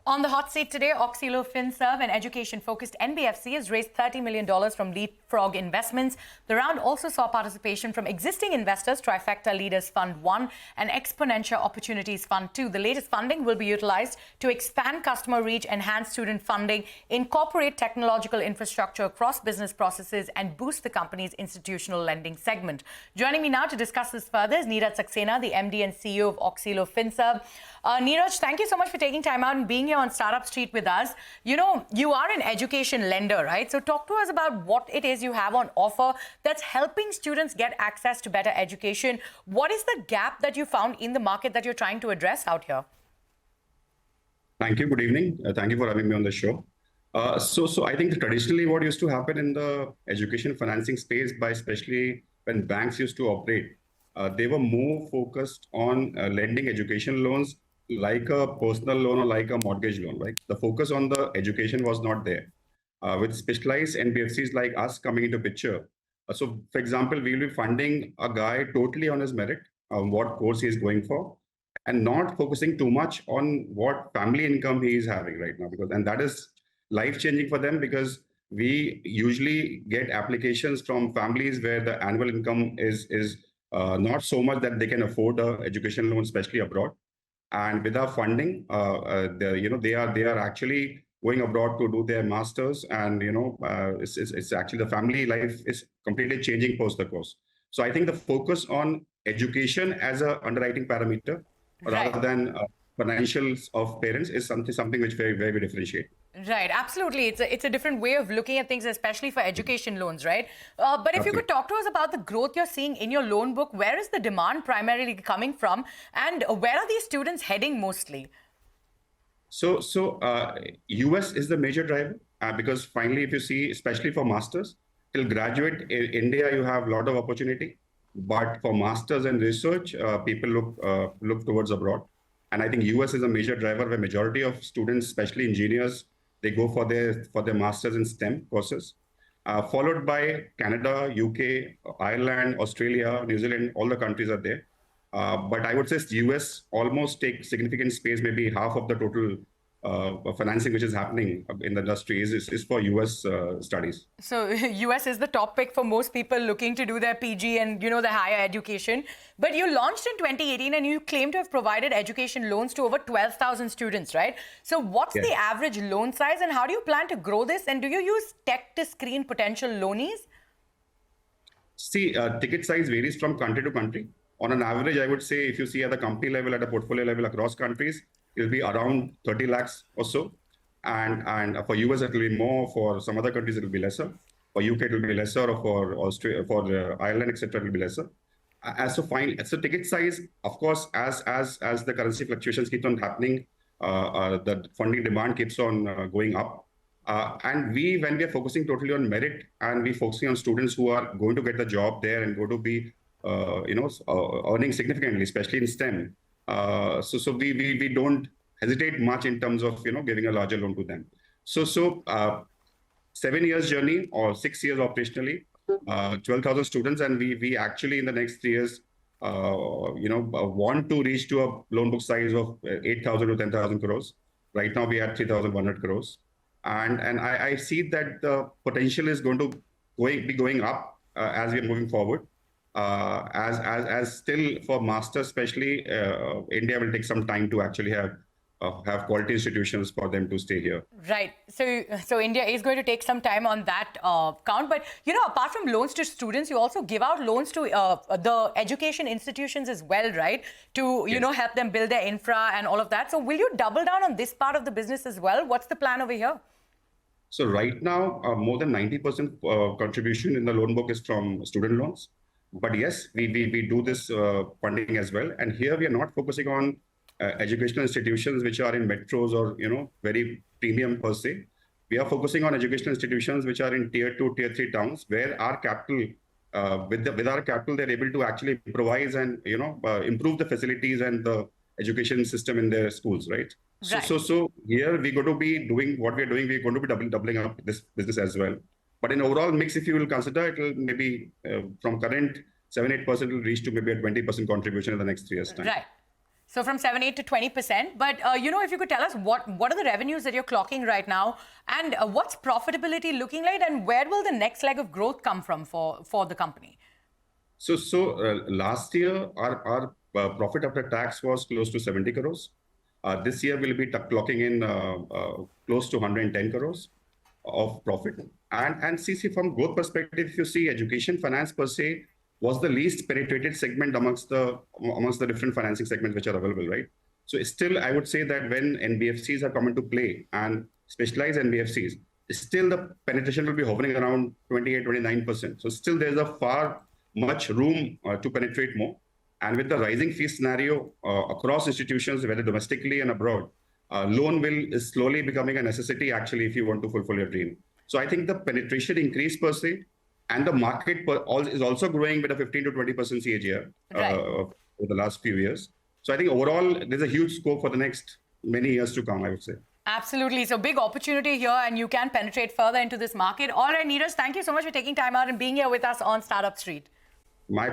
On the hot seat today, Auxilo FinServ, an education-focused NBFC, has raised $30 million from Leapfrog Investments. The round also saw participation from existing investors, Trifecta Leaders Fund 1 and Exponentia Opportunities Fund 2. The latest funding will be utilized to expand customer reach, enhance student funding, incorporate technological infrastructure across business processes, and boost the company's institutional lending segment. Joining me now to discuss this further is Neeraj Saxena, the MD and CEO of Auxilo FinServ. Neeraj, thank you so much for taking time out and being here on Startup Street with us. You know, you are an education lender, right? So talk to us about what it is you have on offer that's helping students get access to better education. What is the gap that you found in the market that you're trying to address out here? Thank you. Good evening. Thank you for having me on the show. So I think traditionally what used to happen in the education financing space, by especially when banks used to operate, they were more focused on lending education loans like a personal loan or like a mortgage loan, right? The focus on the education was not there. With specialized NBFCs like us coming into picture. So for example, we will be funding a guy totally on his merit, what course he is going for, and not focusing too much on what family income he is having right now, and that is life-changing for them, because we usually get applications from families where the annual income is not so much that they can afford an education loan, especially abroad. And with our funding, they are actually going abroad to do their masters, and it's actually the family life is completely changing post the course. So I think the focus on education as a underwriting parameter, Right, rather than financials of parents, is something which very differentiate. Right, absolutely. It's a different way of looking at things, especially for education loans, right? But if you could talk to us about the growth you're seeing in your loan book, where is the demand primarily coming from, and where are these students heading mostly? So US is the major driver, because finally, if you see, especially for masters, till graduate in India, you have a lot of opportunity. But for masters and research, people look towards abroad. And I think US is a major driver, where majority of students, especially engineers, they go for their masters in STEM courses, followed by Canada, UK, Ireland, Australia, New Zealand. All the countries are there. But I would say US almost takes significant space. Maybe half of the total financing which is happening in the industry is for US studies. So US is the top pick for most people looking to do their PG and, the higher education. But you launched in 2018 and you claim to have provided education loans to over 12,000 students, right? So what's the average loan size, and how do you plan to grow this? And do you use tech to screen potential loanees? See, ticket size varies from country to country. On an average, I would say, if you see at the company level, at a portfolio level across countries, it'll be around 30 lakhs or so. And for US, it will be more. For some other countries, it will be lesser. For UK, it will be lesser, or for Australia, for Ireland, etc., it will be lesser. So ticket size, of course, as the currency fluctuations keep on happening, the funding demand keeps on going up. And when we are focusing totally on merit, and we're focusing on students who are going to get the job there and going to be earning significantly, especially in STEM. So we don't hesitate much in terms of giving a larger loan to them. So 7 years journey or 6 years operationally, 12,000 students, and we actually in the next 3 years want to reach to a loan book size of 8,000 to 10,000 crores. Right now we are at 3,100 crores, and I see that the potential is going to be going up as we are moving forward. As still for masters, especially, India will take some time to actually have quality institutions for them to stay here. Right. So India is going to take some time on that count. But, apart from loans to students, you also give out loans to the education institutions as well, right? To, help them build their infra and all of that. So will you double down on this part of the business as well? What's the plan over here? So right now, more than 90% contribution in the loan book is from student loans. But yes, we do this funding as well. And here we are not focusing on educational institutions which are in metros or very premium per se. We are focusing on educational institutions which are in tier 2, tier 3 towns, where our capital, with our capital, they're able to actually improvise and improve the facilities and the education system in their schools, right? So here we're going to be doing what we're doing. We're going to be doubling up this business as well. But in overall mix, if you will consider, it will maybe from current 7-8%, will reach to maybe a 20% contribution in the next 3 years' time. Right. So from 7-8 to 20%. But, if you could tell us what are the revenues that you're clocking right now, and what's profitability looking like, and where will the next leg of growth come from for the company? So last year, our profit after tax was close to 70 crores. This year, we'll be clocking in close to 110 crores of profit. And see, from growth perspective, if you see education finance per se was the least penetrated segment amongst the different financing segments which are available, right? So still, I would say that when NBFCs are coming to play and specialized NBFCs, still the penetration will be hovering around 28, 29%. So still there's a far much room to penetrate more. And with the rising fee scenario across institutions, whether domestically and abroad, loan is slowly becoming a necessity actually if you want to fulfill your dream. So I think the penetration increase per se, and the market is also growing with a 15 to 20% CAGR over the last few years. So I think overall, there's a huge scope for the next many years to come, I would say. Absolutely. So big opportunity here, and you can penetrate further into this market. All right, Neeraj, thank you so much for taking time out and being here with us on Startup Street. My